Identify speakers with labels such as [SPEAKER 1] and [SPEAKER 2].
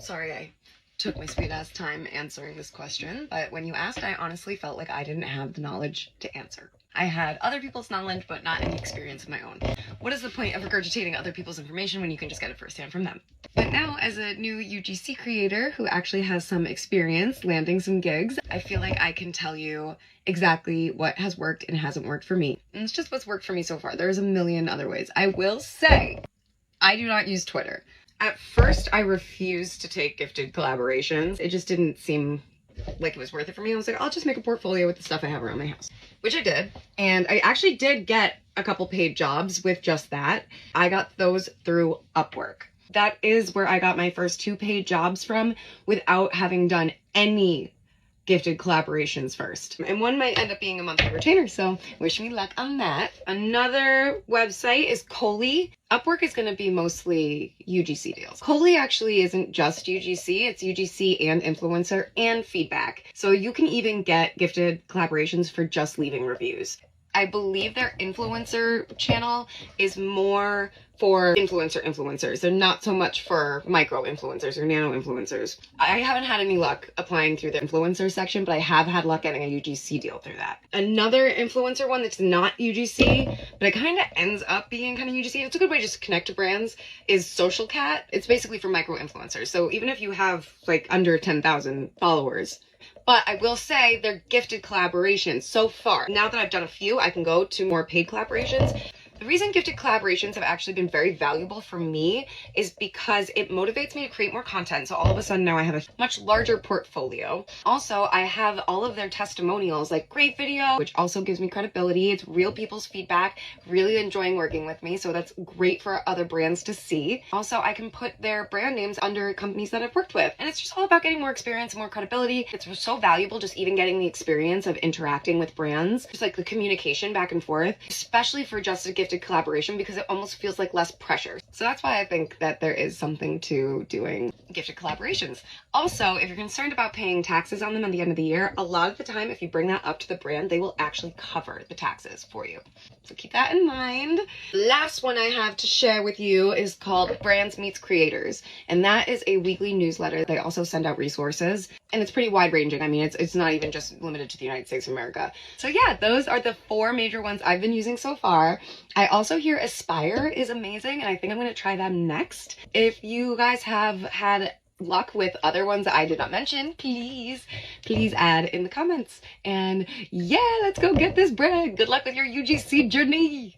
[SPEAKER 1] Sorry I took my sweet ass time answering this question, but when you asked, I honestly felt like I didn't have the knowledge to answer. I had other people's knowledge, but not any experience of my own. What is the point of regurgitating other people's information when you can just get it firsthand from them? But now, as a new UGC creator who actually has some experience landing some gigs, I feel like I can tell you exactly what has worked and hasn't worked for me. And it's just what's worked for me so far. There's a million other ways. I will say, I do not use Twitter. At first, I refused to take gifted collaborations. It just didn't seem like it was worth it for me. I was like, I'll just make a portfolio with the stuff I have around my house, which I did. And I actually did get a couple paid jobs with just that. I got those through Upwork. That is where I got my first 2 paid jobs from without having done any gifted collaborations first. And one might end up being a monthly retainer, so wish me luck on that. Another website is Coley. Upwork is going to be mostly UGC deals. Coley actually isn't just UGC, it's UGC and influencer and feedback. So you can even get gifted collaborations for just leaving reviews. I believe their influencer channel is more for influencers. They're not so much for micro influencers or nano influencers. I haven't had any luck applying through the influencer section, but I have had luck getting a UGC deal through that. Another influencer one that's not UGC, but it kind of ends up being kind of UGC. It's a good way just to connect to brands is Social Cat. It's basically for micro influencers. So even if you have like under 10,000 followers, but I will say they're gifted collaborations so far. Now that I've done a few, I can go to more paid collaborations. The reason gifted collaborations have actually been very valuable for me is because it motivates me to create more content. So all of a sudden now I have a much larger portfolio. Also, I have all of their testimonials, like great video, which also gives me credibility. It's real people's feedback, really enjoying working with me. So that's great for other brands to see. Also, I can put their brand names under companies that I've worked with. And it's just all about getting more experience and more credibility. It's so valuable just even getting the experience of interacting with brands, just like the communication back and forth, especially for just a gifted collaboration, because it almost feels like less pressure. So that's why I think that there is something to doing gifted collaborations. Also, if you're concerned about paying taxes on them at the end of the year, a lot of the time, if you bring that up to the brand, they will actually cover the taxes for you. So keep that in mind. Last one I have to share with you is called Brands Meets Creators. And that is a weekly newsletter. They also send out resources, and it's pretty wide ranging. I mean, it's not even just limited to the United States of America. So yeah, those are the 4 major ones I've been using so far. I also hear Aspire is amazing, and I think I'm going to try them next. If you guys have had luck with other ones that I did not mention, please add in the comments. And yeah, let's go get this bread. Good luck with your UGC journey.